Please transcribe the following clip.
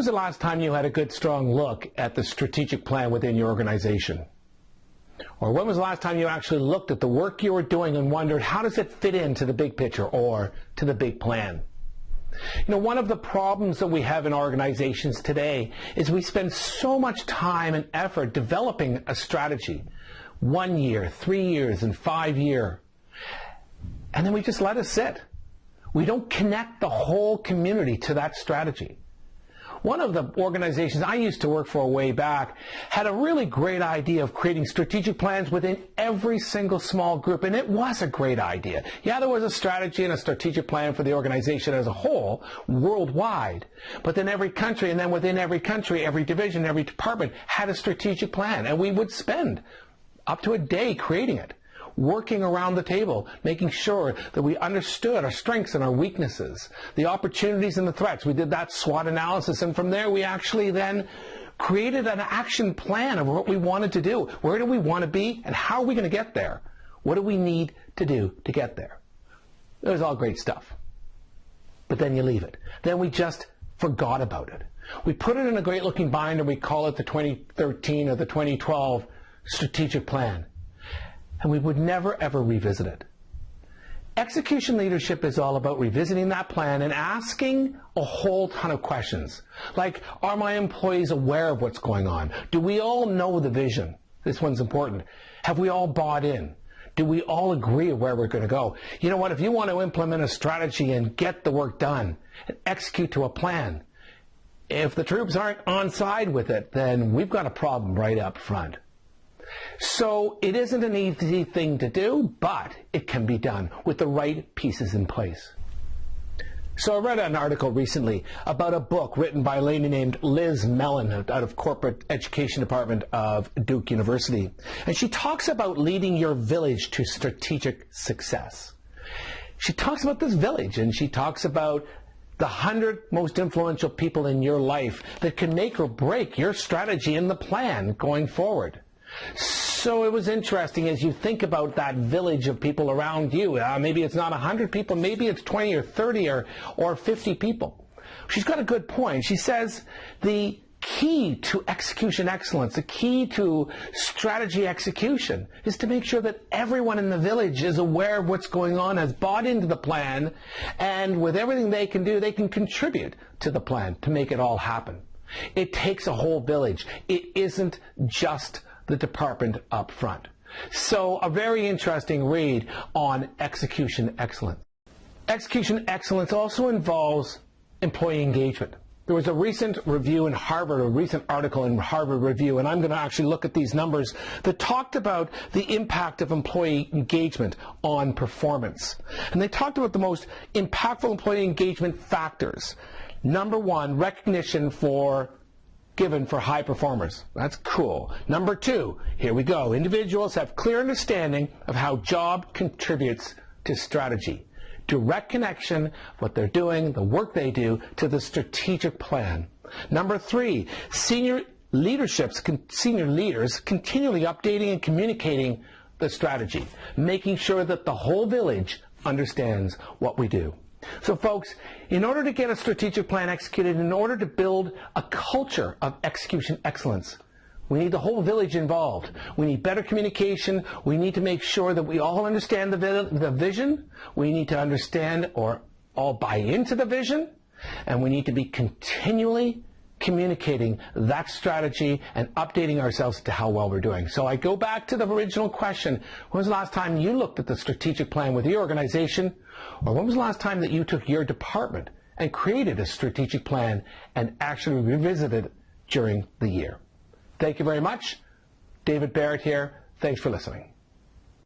was the last time you had a good, strong look at the strategic plan within your organization? Or when was the last time you actually looked at the work you were doing and wondered, how does it fit into the big picture or to the big plan? You know, one of the problems that we have in organizations today is we spend so much time and effort developing a strategy, 1 year, 3 years, and 5 year, and then we just let it sit. We don't connect the whole community to that strategy. One of the organizations I used to work for way back had a really great idea of creating strategic plans within every single small group, and it was a great idea. Yeah, there was a strategy and a strategic plan for the organization as a whole, worldwide, but then every country, and then within every country, every division, every department had a strategic plan, and we would spend up to a day creating it, working around the table, making sure that we understood our strengths and our weaknesses, the opportunities and the threats. We did that SWOT analysis, and from there we actually then created an action plan of what we wanted to do. Where do we want to be, and how are we going to get there? What do we need to do to get there? It was all great stuff. But then you leave it. Then we just forgot about it. We put it in a great looking binder. We call it the 2013 or the 2012 strategic plan. And we would never ever revisit it. Execution leadership is all about revisiting that plan and asking a whole ton of questions. Like, are my employees aware of what's going on? Do we all know the vision? This one's important. Have we all bought in? Do we all agree where we're going to go? You know what? If you want to implement a strategy and get the work done and execute to a plan, if the troops aren't on side with it, then we've got a problem right up front. So it isn't an easy thing to do, but it can be done with the right pieces in place. So I read an article recently about a book written by a lady named Liz Mellon out of Corporate Education Department of Duke University. And she talks about leading your village to strategic success. She talks about this village, and she talks about the 100 most influential people in your life that can make or break your strategy and the plan going forward. So it was interesting as you think about that village of people around you. Maybe it's not 100 people, maybe it's 20 or 30 or 50 people. She's got a good point. She says the key to execution excellence, the key to strategy execution is to make sure that everyone in the village is aware of what's going on, has bought into the plan, and with everything they can do, they can contribute to the plan to make it all happen. It takes a whole village. It isn't just the department up front. So a very interesting read on execution excellence. Execution excellence also involves employee engagement. There was a recent review in Harvard, a recent article in Harvard Review, and I'm going to actually look at these numbers that talked about the impact of employee engagement on performance. And they talked about the most impactful employee engagement factors. Number one, recognition given for high performers. That's cool. Number two, here we go. Individuals have clear understanding of how job contributes to strategy. Direct connection of what they're doing, the work they do, to the strategic plan. Number three, senior leaders continually updating and communicating the strategy, making sure that the whole village understands what we do. So folks, in order to get a strategic plan executed, in order to build a culture of execution excellence, we need the whole village involved. We need better communication. We need to make sure that we all understand the vision. We need to understand or all buy into the vision. And we need to be continually communicating that strategy and updating ourselves to how well we're doing. So I go back to the original question. When was the last time you looked at the strategic plan with your organization? Or when was the last time that you took your department and created a strategic plan and actually revisited it during the year? Thank you very much. David Barrett here. Thanks for listening.